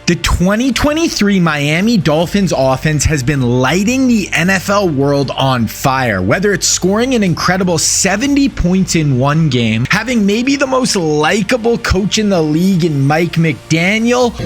The 2023 Miami Dolphins offense has been lighting the NFL world on fire, whether it's scoring an incredible 70 points in one game, having maybe the most likable coach in the league in Mike McDaniel,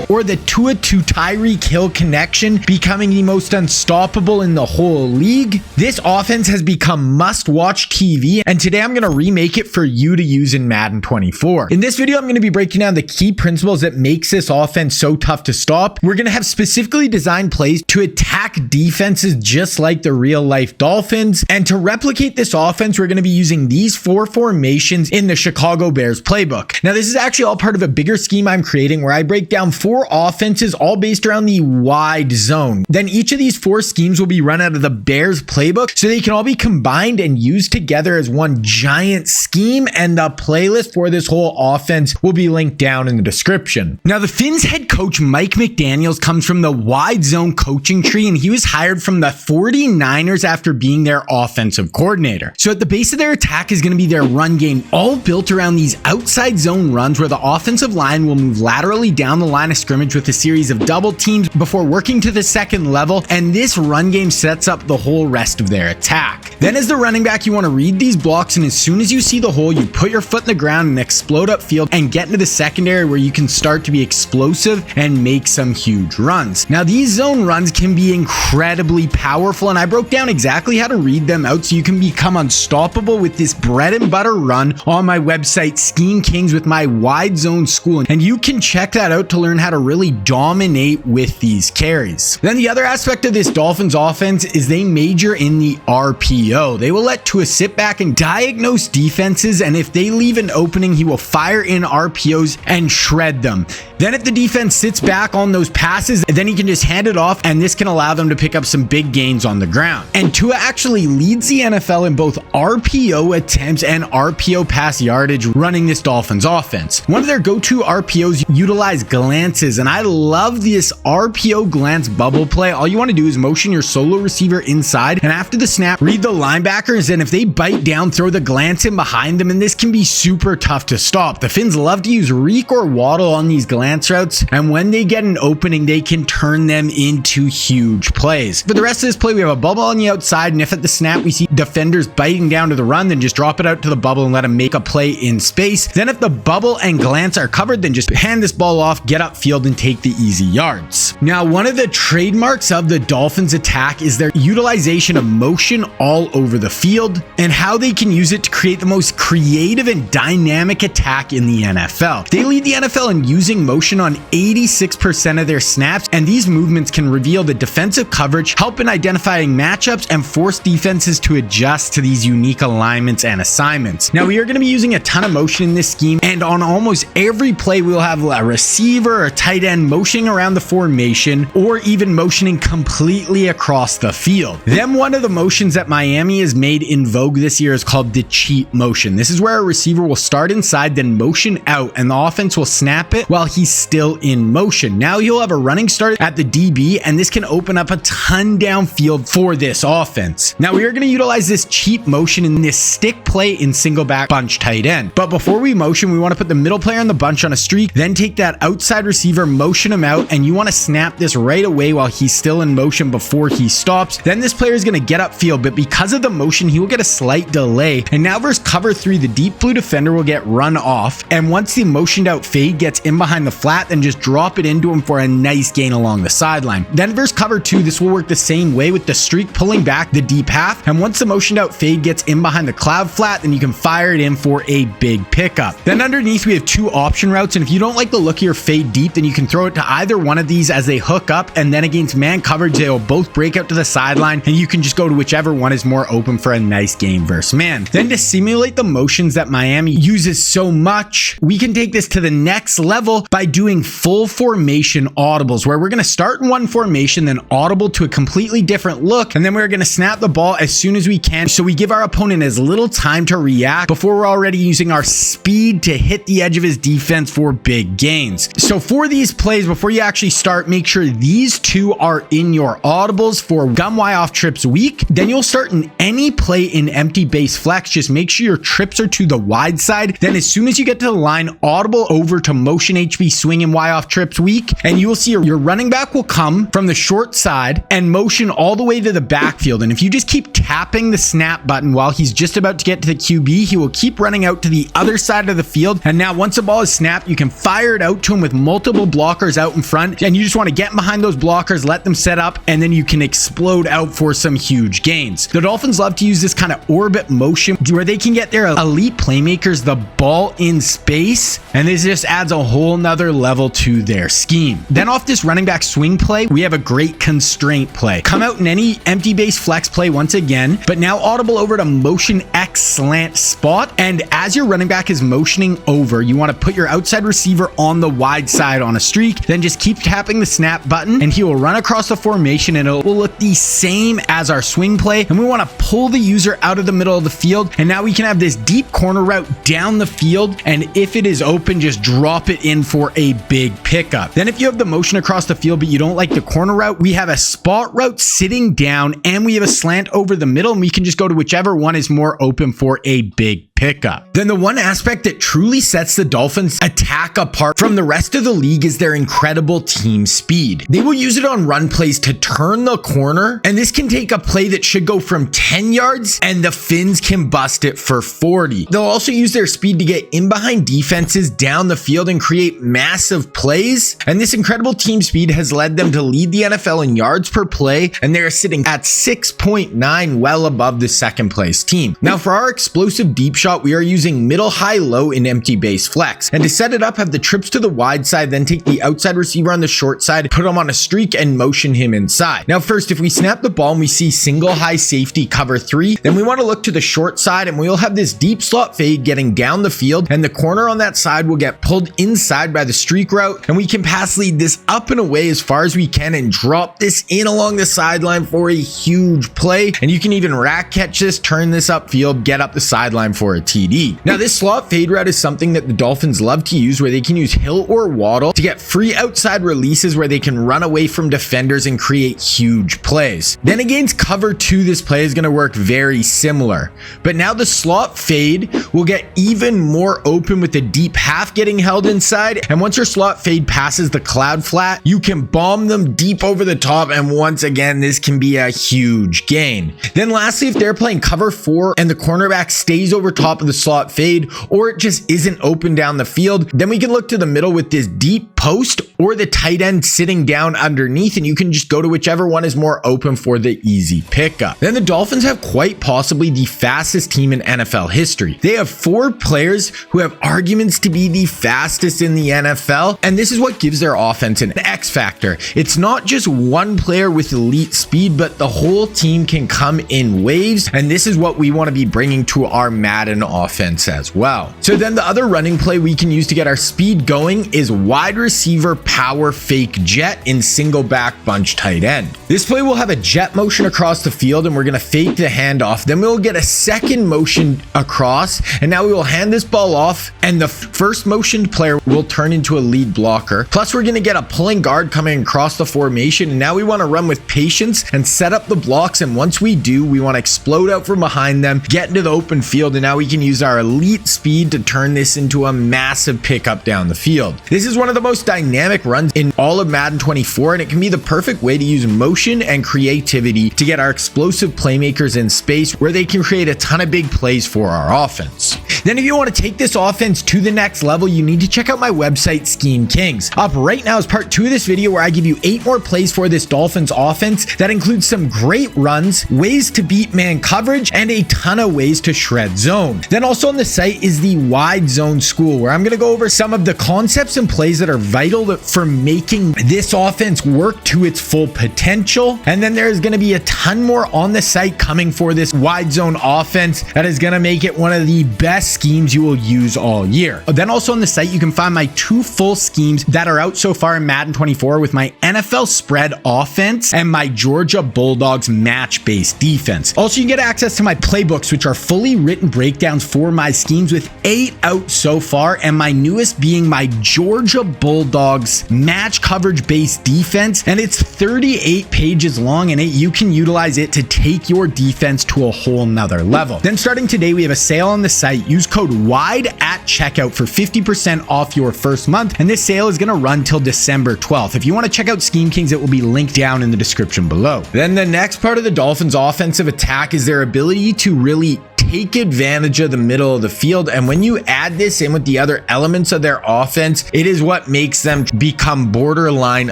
or the Tua to Tyreek Hill connection becoming the most unstoppable in the whole league. This offense has become must-watch TV, and today I'm going to remake it for you to use in Madden 24. In this video, I'm going to be breaking down the key principles that makes this offense so tough to stop. We're going to have specifically designed plays to attack defenses just like the real-life Dolphins, and to replicate this offense, we're going to be using these 4 formations in the Chicago Bears playbook. Now, this is actually all part of a bigger scheme I'm creating where I break down 4 offenses all based around the wide zone. Then each of these 4 schemes will be run out of the Bears playbook so they can all be combined and used together as one giant scheme, and the playlist for this whole offense will be linked down in the description. Now, the Fins head coach Mike McDaniel comes from the wide zone coaching tree, and he was hired from the 49ers after being their offensive coordinator. So at the base of their attack is going to be their run game, all built around these outside zone runs where the offensive line will move laterally down the line of scrimmage with a series of double teams before working to the second level, and this run game sets up the whole rest of their attack. Then as the running back, you want to read these blocks, and as soon as you see the hole, you put your foot in the ground and explode upfield and get into the secondary where you can start to be explosive and make some huge runs. Now, these zone runs can be incredibly powerful, and I broke down exactly how to read them out so you can become unstoppable with this bread and butter run on my website Scheme Kings with my wide zone school, and you can check that out to learn how to really dominate with these carries. Then the other aspect of this Dolphins offense is they major in the RPO. They will let Tua sit back and diagnose defenses, and if they leave an opening, he will fire in RPOs and shred them. Then if the defense sits back on those passes, then he can just hand it off, and this can allow them to pick up some big gains on the ground. And Tua actually leads the NFL in both RPO attempts and RPO pass yardage running this Dolphins offense. One of their go-to RPOs utilize glances, and I love this RPO glance bubble play. All you want to do is motion your solo receiver inside, and after the snap, read the linebackers, and if they bite down, throw the glance in behind them, and this can be super tough to stop. The Fins love to use Reek or Waddle on these glance routes, and when they get an opening, they can turn them into huge plays. For the rest of this play, we have a bubble on the outside, and if at the snap we see defenders biting down to the run, then just drop it out to the bubble and let them make a play in space. Then if the bubble and glance are covered, then just hand this ball off, get upfield, and take the easy yards. Now, one of the trademarks of the Dolphins attack is their utilization of motion all over the field and how they can use it to create the most creative and dynamic attack in the NFL. They lead the NFL in using motion on 86% of their snaps, and these movements can reveal the defensive coverage, help in identifying matchups, and force defenses to adjust to these unique alignments and assignments. Now, we are going to be using a ton of motion in this scheme, and on almost every play, we'll have a receiver or tight end motioning around the formation, or even motioning completely across the field. Then one of the motions that Miami has made in vogue this year is called the cheat motion. This is where a receiver will start inside, then motion out, and the offense will snap it while he's still in motion. Now you'll have a running start at the DB, and this can open up a ton downfield for this offense. Now we are going to utilize this cheat motion in this stick play in single back bunch tight end. But before we motion, we want to put the middle player in the bunch on a streak, then take that outside receiver, motion him out, and you want to snap this right away while he's still in motion before he stops. Then this player is going to get upfield, but because of the motion, he will get a slight delay. And now versus cover 3, the deep blue defender will get run off. And once the motioned out fade gets in behind the flat, then just drop it into him for a nice gain along the sideline. Then versus cover 2, this will work the same way with the streak pulling back the deep half. And once the motioned out fade gets in behind the cloud flat, then you can fire it in for a big pickup. Then underneath, we have 2 option routes. And if you don't like the look of your fade deep, then you can throw it to either one of these as they hook up, and then against man coverage, they will both break out to the sideline, and you can just go to whichever one is more open for a nice game versus man. Then to simulate the motions that Miami uses so much, we can take this to the next level by doing full formation audibles, where we're going to start in one formation, then audible to a completely different look, and then we're going to snap the ball as soon as we can, so we give our opponent as little time to react before we're already using our speed to hit the edge of his defense for big gains. So for for these plays, before you actually start, make sure these two are in your audibles for gum Y off trips weak. Then you'll start in any play in empty base flex. Just make sure your trips are to the wide side. Then as soon as you get to the line, audible over to motion HB swing and Y off trips weak, and you will see your running back will come from the short side and motion all the way to the backfield. And if you just keep tapping the snap button while he's just about to get to the QB, he will keep running out to the other side of the field. And now once the ball is snapped, you can fire it out to him with multiple blockers out in front, and you just want to get behind those blockers, let them set up, and then you can explode out for some huge gains. The Dolphins love to use this kind of orbit motion where they can get their elite playmakers the ball in space, and this just adds a whole nother level to their scheme. Then off this running back swing play, we have a great constraint play. Come out in any empty base flex play once again, but now audible over to motion X slant spot, and as your running back is motioning over, you want to put your outside receiver on the wide side on a streak, then just keep tapping the snap button and he will run across the formation, and it will look the same as our swing play. And we want to pull the user out of the middle of the field, and now we can have this deep corner route down the field, and if it is open, just drop it in for a big pickup. Then if you have the motion across the field but you don't like the corner route, we have a spot route sitting down, and we have a slant over the middle, and we can just go to whichever one is more open for a big pickup. Then the one aspect that truly sets the Dolphins attack apart from the rest of the league is their incredible team speed. They will use it on run plays to turn the corner, and this can take a play that should go from 10 yards and the Fins can bust it for 40. They'll also use their speed to get in behind defenses down the field and create massive plays, and this incredible team speed has led them to lead the NFL in yards per play, and they're sitting at 6.9, well above the second place team. Now for our explosive deep shot, we are using middle, high, low in empty base flex. And to set it up, have the trips to the wide side, then take the outside receiver on the short side, put him on a streak and motion him inside. Now first, if we snap the ball and we see single high safety cover 3, then we want to look to the short side, and we'll have this deep slot fade getting down the field, and the corner on that side will get pulled inside by the streak route, and we can pass lead this up and away as far as we can and drop this in along the sideline for a huge play. And you can even rack catch this, turn this upfield, get up the sideline for a TD. Now this slot fade route is something that the Dolphins love to use, where they can use Hill or Waddle to get free outside releases where they can run away from defenders and create huge plays. Then against cover 2, this play is going to work very similar, but now the slot fade will get even more open with the deep half getting held inside, and once your slot fade passes the cloud flat, you can bomb them deep over the top, and once again this can be a huge gain. Then lastly, if they're playing cover 4 and the cornerback stays over top of the slot fade, or it just isn't open down the field, then we can look to the middle with this deep post or the tight end sitting down underneath, and you can just go to whichever one is more open for the easy pickup. Then the Dolphins have quite possibly the fastest team in NFL history. They have 4 players who have arguments to be the fastest in the NFL, and this is what gives their offense an X factor. It's not just one player with elite speed, but the whole team can come in waves, and this is what we want to be bringing to our Madden offense as well. So then the other running play we can use to get our speed going is wide receiver power fake jet in single back bunch tight end. This play will have a jet motion across the field, and we're going to fake the handoff. Then we'll get a second motion across, and now we will hand this ball off, and the first motioned player will turn into a lead blocker. Plus we're going to get a pulling guard coming across the formation, and now we want to run with patience and set up the blocks, and once we do, we want to explode out from behind them, get into the open field, and now we can use our elite speed to turn this into a massive pickup down the field. This is one of the most dynamic runs in all of Madden 24, and it can be the perfect way to use motion and creativity to get our explosive playmakers in space where they can create a ton of big plays for our offense. Then if you want to take this offense to the next level, you need to check out my website, Scheme Kings. Up right now is part 2 of this video where I give you 8 more plays for this Dolphins offense that includes some great runs, ways to beat man coverage, and a ton of ways to shred zone. Then also on the site is the wide zone school, where I'm going to go over some of the concepts and plays that are vital for making this offense work to its full potential. And then there's going to be a ton more on the site coming for this wide zone offense that is going to make it one of the best schemes you will use all year. Then also on the site, you can find my 2 full schemes that are out so far in Madden 24 with my NFL spread offense and my Georgia Bulldogs match-based defense. Also, you can get access to my playbooks, which are fully written breakdowns for my schemes with 8 out so far, and my newest being my Georgia Bulldogs Bulldogs match coverage based defense, and it's 38 pages long, and you can utilize it to take your defense to a whole nother level. Then starting today, we have a sale on the site. Use code WIDE at checkout for 50% off your first month, and this sale is going to run till December 12th. If you want to check out Scheme Kings, it will be linked down in the description below. Then the next part of the Dolphins offensive attack is their ability to really take advantage of the middle of the field, and when you add this in with the other elements of their offense, it is what makes them become borderline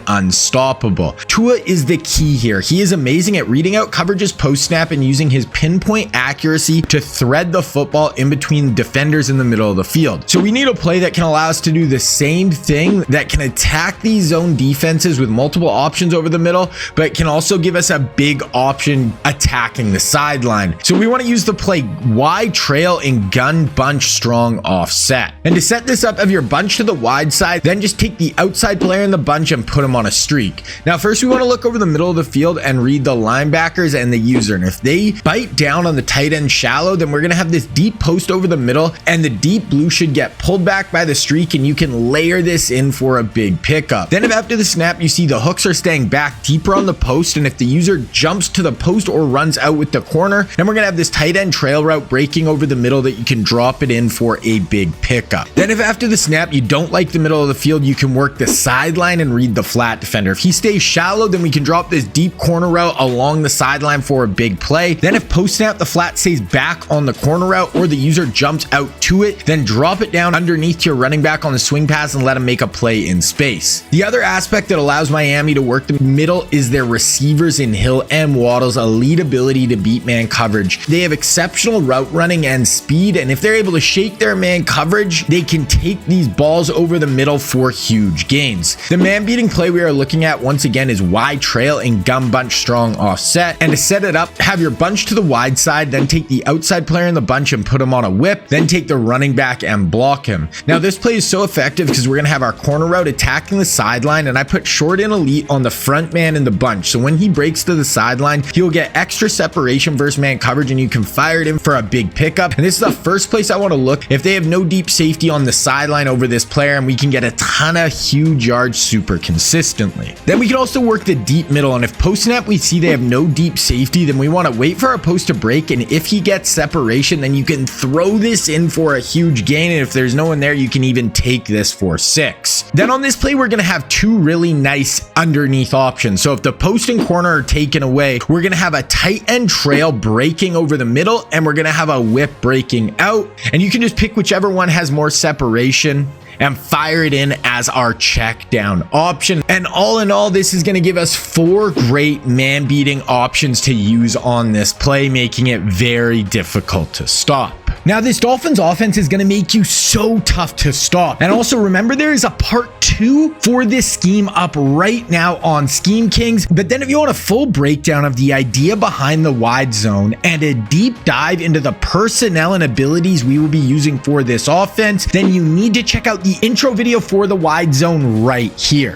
unstoppable. Tua is the key here. He is amazing at reading out coverages post-snap and using his pinpoint accuracy to thread the football in between defenders in the middle of the field. So we need a play that can allow us to do the same thing, that can attack these zone defenses with multiple options over the middle, but can also give us a big option attacking the sideline. So we want to use the play wide trail and gun bunch strong offset. And to set this up, have your bunch to the wide side, then just take the outside player in the bunch and put him on a streak. Now first we want to look over the middle of the field and read the linebackers and the user, and if they bite down on the tight end shallow, then we're going to have this deep post over the middle, and the deep blue should get pulled back by the streak, and you can layer this in for a big pickup. Then if after the snap you see the hooks are staying back deeper on the post, and if the user jumps to the post or runs out with the corner, then we're going to have this tight end trail route breaking over the middle that you can drop it in for a big pickup. Then if after the snap you don't like the middle of the field, you can work the sideline and read the flat defender. If he stays shallow, then we can drop this deep corner route along the sideline for a big play. Then if post snap the flat stays back on the corner route or the user jumps out to it, then drop it down underneath to your running back on the swing pass and let him make a play in space. The other aspect that allows Miami to work the middle is their receivers in Hill and Waddle's elite ability to beat man coverage. They have exceptional route running and speed, and if they're able to shake their man coverage, they can take these balls over the middle for huge gains. The man beating play we are looking at once again is wide trail and gun bunch strong offset, and to set it up, have your bunch to the wide side, then take the outside player in the bunch and put him on a whip, then take the running back and block him. Now this play is so effective because we're going to have our corner route attacking the sideline, and I put short and elite on the front man in the bunch, so when he breaks to the sideline, he'll get extra separation versus man coverage, and you can fire it in for a big pickup. And this is the first place I want to look if they have no deep safety on the sideline over this player, and we can get a ton of huge yards super consistently. Then we can also work the deep middle, and if post snap we see they have no deep safety, then we want to wait for our post to break, and if he gets separation, then you can throw this in for a huge gain, and if there's no one there, you can even take this for 6. Then on this play, we're going to have two really nice underneath options. So if the post and corner are taken away, we're going to have a tight end trail breaking over the middle, and we're going to have a whip breaking out, and you can just pick whichever one has more separation and fire it in as our check down option. And all in all, this is going to give us 4 great man beating options to use on this play, making it very difficult to stop. Now this Dolphins offense is going to make you so tough to stop. And also remember, there is a part 2 for this scheme up right now on Scheme Kings. But then if you want a full breakdown of the idea behind the wide zone and a deep dive into the personnel and abilities we will be using for this offense, then you need to check out the intro video for the wide zone right here.